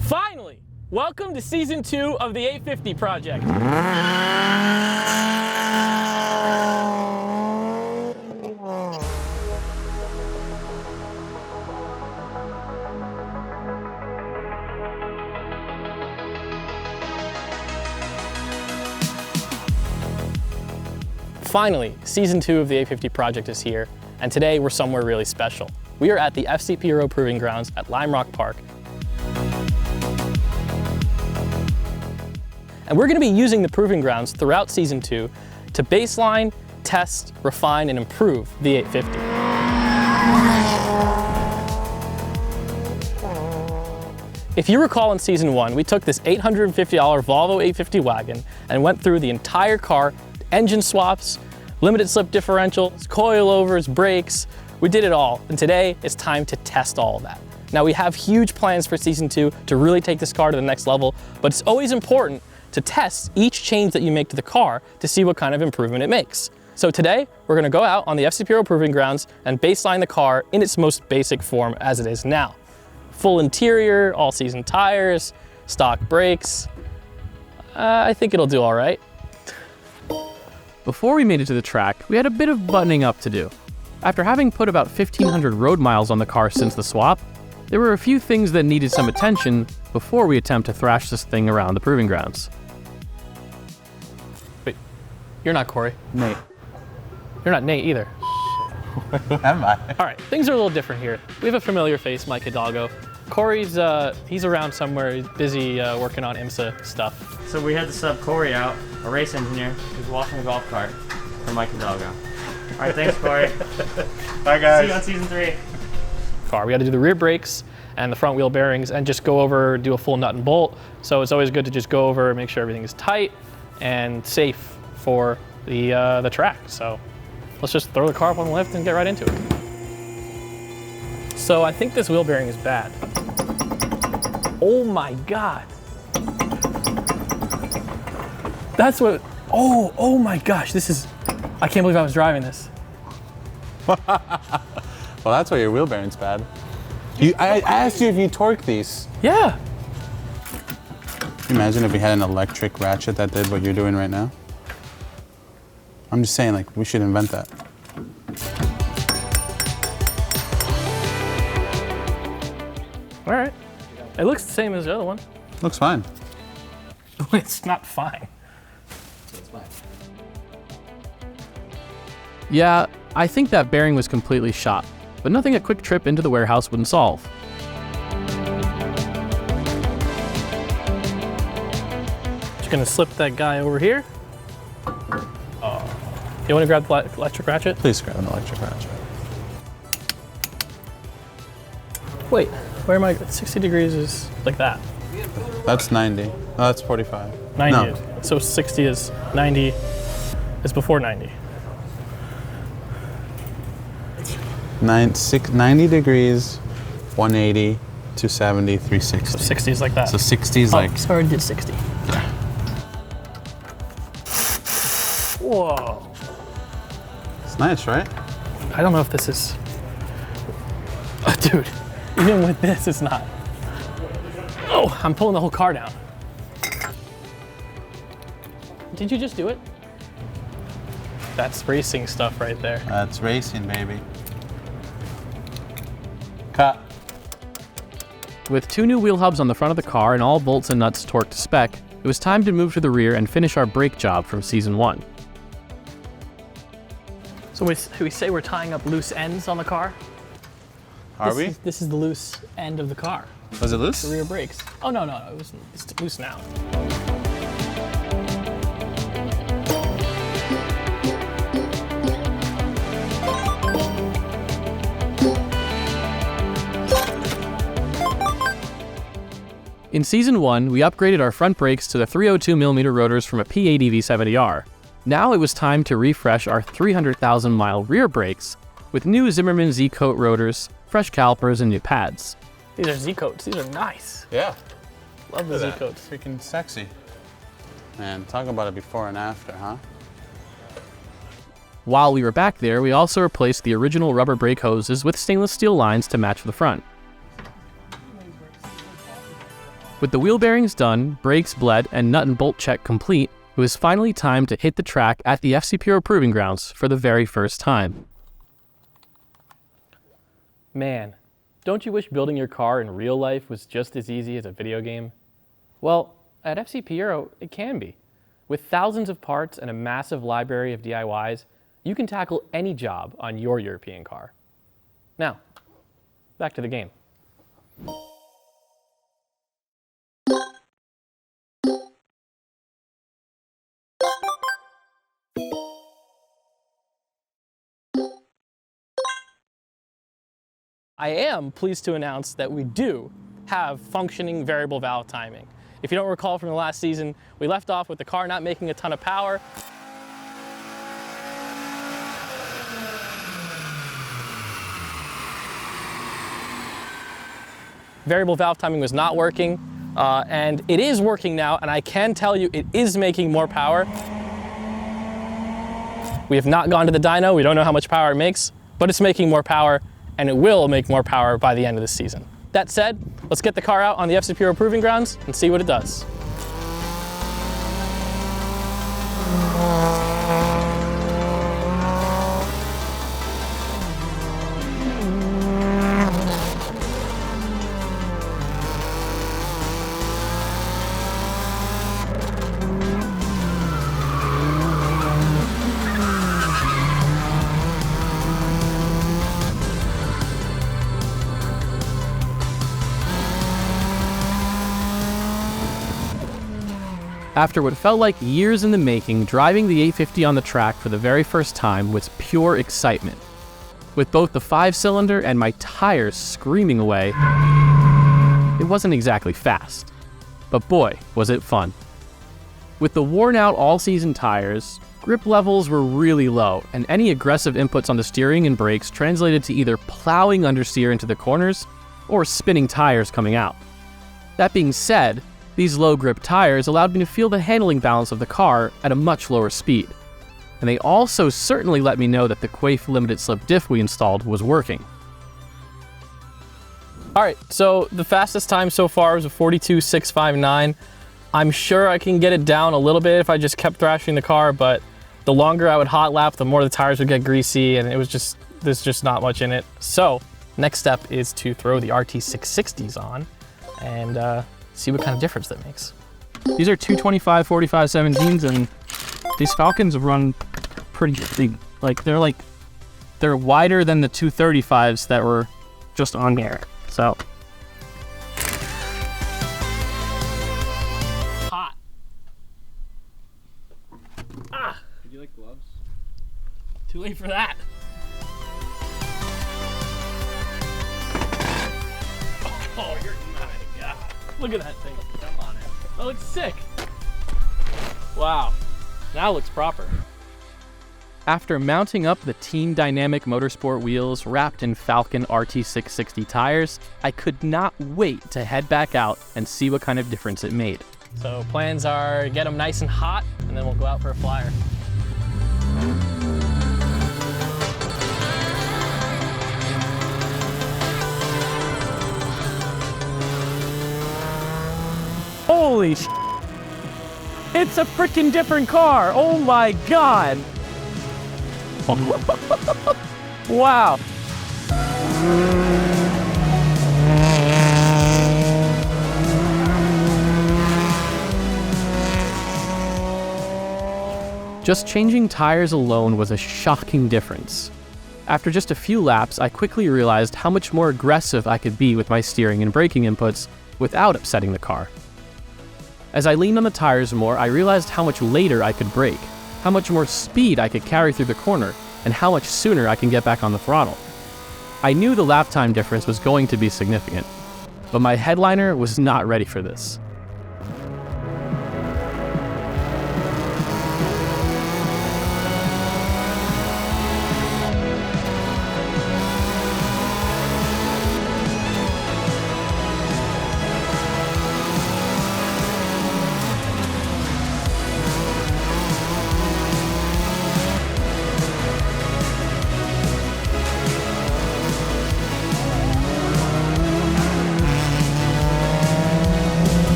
Finally! Welcome to Season 2 of the 850 project. Finally, Season 2 of the 850 project is here, and today we're somewhere really special. We are at the FCP Euro Proving Grounds at Lime Rock Park. And we're going to be using the Proving Grounds throughout Season 2 to baseline, test, refine, and improve the 850. If you recall in Season 1, we took this $850 Volvo 850 wagon and went through the entire car, engine swaps, limited slip differentials, coilovers, brakes. We did it all, and today it's time to test all of that. Now we have huge plans for Season 2 to really take this car to the next level, but it's always important to test each change that you make to the car to see what kind of improvement it makes. So today, we're gonna go out on the FCP Euro Proving Grounds and baseline the car in its most basic form as it is now. Full interior, all-season tires, stock brakes. I think it'll do all right. Before we made it to the track, we had a bit of buttoning up to do. After having put about 1,500 road miles on the car since the swap, there were a few things that needed some attention before we attempt to thrash this thing around the Proving Grounds. Wait, you're not Corey. Nate. You're not Nate either. Am I? All right, things are a little different here. We have a familiar face, Mike Hidalgo. Corey's, he's around somewhere, he's busy working on IMSA stuff. So we had to sub Corey out, a race engineer who's washing a golf cart for Mike Hidalgo. All right, thanks, Corey. Bye, guys. See you on Season 3. Car. We had to do the rear brakes and the front wheel bearings and just go over, do a full nut and bolt. So it's always good to just go over, make sure everything is tight and safe for the track. So let's just throw the car up on the lift and get right into it. So I think this wheel bearing is bad. Oh my God. That's what, oh my gosh, this is, I can't believe I was driving this. Well, that's why your wheel bearing's bad. I asked you if you torque these. Yeah. Imagine if we had an electric ratchet that did what you're doing right now. I'm just saying, like, we should invent that. All right. It looks the same as the other one. Looks fine. It's not fine. Yeah, I think that bearing was completely shot, but nothing a quick trip into the warehouse wouldn't solve. Just gonna slip that guy over here. You wanna grab the electric ratchet? Please grab an electric ratchet. Wait, where am I? 60 degrees is like that. That's 90. No, that's 45. 90 No. is. So 60 is 90 is before 90. 90 degrees, 180, 270, 360. So 60 is like that. So 60 is like... So I already did 60. Whoa. It's nice, right? I don't know if this is... dude, even with this, it's not. Oh, I'm pulling the whole car down. Did you just do it? That's racing stuff right there. That's racing, baby. Cut. With 2 new wheel hubs on the front of the car and all bolts and nuts torqued to spec, it was time to move to the rear and finish our brake job from Season 1. So we say we're tying up loose ends on the car? Are we? This is the loose end of the car. Was it loose? The rear brakes. Oh, no, it's loose now. In Season 1, we upgraded our front brakes to the 302mm rotors from a P80 V70R. Now it was time to refresh our 300,000-mile rear brakes with new Zimmermann Z-Coat rotors, fresh calipers, and new pads. These are Z-Coats. These are nice. Yeah. Love the Z-Coats. Freaking sexy. Man, talk about it before and after, huh? While we were back there, we also replaced the original rubber brake hoses with stainless steel lines to match the front. With the wheel bearings done, brakes bled, and nut and bolt check complete, it was finally time to hit the track at the FCP Euro Proving Grounds for the very first time. Man, don't you wish building your car in real life was just as easy as a video game? Well, at FCP Euro, it can be. With thousands of parts and a massive library of DIYs, you can tackle any job on your European car. Now, back to the game. I am pleased to announce that we do have functioning variable valve timing. If you don't recall from the last season, we left off with the car not making a ton of power. Variable valve timing was not working, and it is working now, and I can tell you it is making more power. We have not gone to the dyno, we don't know how much power it makes, but it's making more power, and it will make more power by the end of the season. That said, let's get the car out on the FCP Euro Proving Grounds and see what it does. After what felt like years in the making, driving the 850 on the track for the very first time was pure excitement. With both the 5-cylinder and my tires screaming away, it wasn't exactly fast. But boy, was it fun. With the worn-out all-season tires, grip levels were really low, and any aggressive inputs on the steering and brakes translated to either plowing understeer into the corners or spinning tires coming out. That being said, these low-grip tires allowed me to feel the handling balance of the car at a much lower speed. And they also certainly let me know that the Quaife limited slip diff we installed was working. All right, so the fastest time so far was a 42.659. I'm sure I can get it down a little bit if I just kept thrashing the car, but the longer I would hot lap, the more the tires would get greasy, and there's just not much in it. So next step is to throw the RT660s on and see what kind of difference that makes. These are 225 4517s, and these Falcons run pretty big. They're wider than the 235s that were just on here. So Hot. Ah. would you like gloves? Too late for that. Oh, you're my God. Look at that thing. Come on, that looks sick. Wow. Now it looks proper. After mounting up the Team Dynamic Motorsport wheels wrapped in Falcon RT660 tires, I could not wait to head back out and see what kind of difference it made. So plans are get them nice and hot, and then we'll go out for a flyer. Holy sh! It's a freaking different car! Oh my god! Wow! Just changing tires alone was a shocking difference. After just a few laps, I quickly realized how much more aggressive I could be with my steering and braking inputs without upsetting the car. As I leaned on the tires more, I realized how much later I could brake, how much more speed I could carry through the corner, and how much sooner I can get back on the throttle. I knew the lap time difference was going to be significant, but my headliner was not ready for this.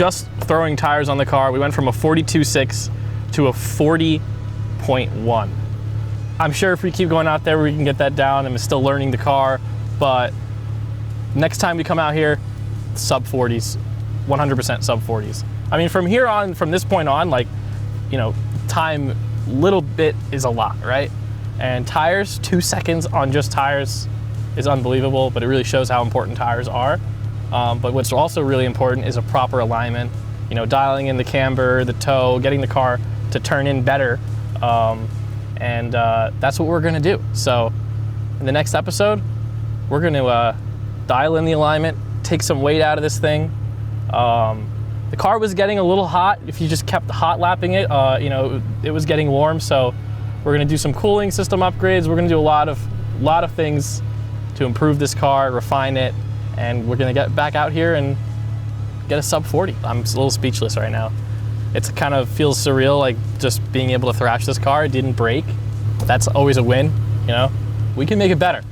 just throwing tires on the car, we went from a 42.6 to a 40.1. I'm sure if we keep going out there, we can get that down. I'm still learning the car, but next time we come out here, sub 40s, 100% sub 40s. I mean, from here on, from this point on, like, you know, time, little bit is a lot, right? And tires, 2 seconds on just tires is unbelievable, but it really shows how important tires are. But what's also really important is a proper alignment, you know, dialing in the camber, the toe, getting the car to turn in better. And that's what we're gonna do. So in the next episode, we're gonna dial in the alignment, take some weight out of this thing. The car was getting a little hot. If you just kept hot lapping it, you know, it was getting warm. So we're gonna do some cooling system upgrades. We're gonna do a lot of things to improve this car, refine it, and we're gonna get back out here and get a sub 40. I'm a little speechless right now. It kind of feels surreal, like just being able to thrash this car. It didn't break. That's always a win, you know? We can make it better.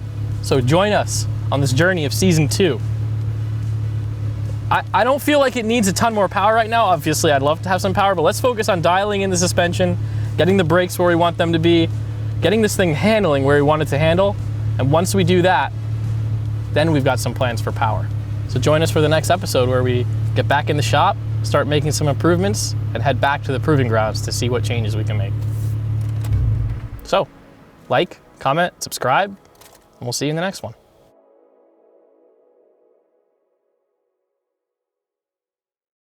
So join us on this journey of season 2. I don't feel like it needs a ton more power right now. Obviously, I'd love to have some power, but let's focus on dialing in the suspension, getting the brakes where we want them to be, getting this thing handling where we want it to handle. And once we do that, then we've got some plans for power. So join us for the next episode where we get back in the shop, start making some improvements, and head back to the proving grounds to see what changes we can make. So, like, comment, subscribe, and we'll see you in the next one.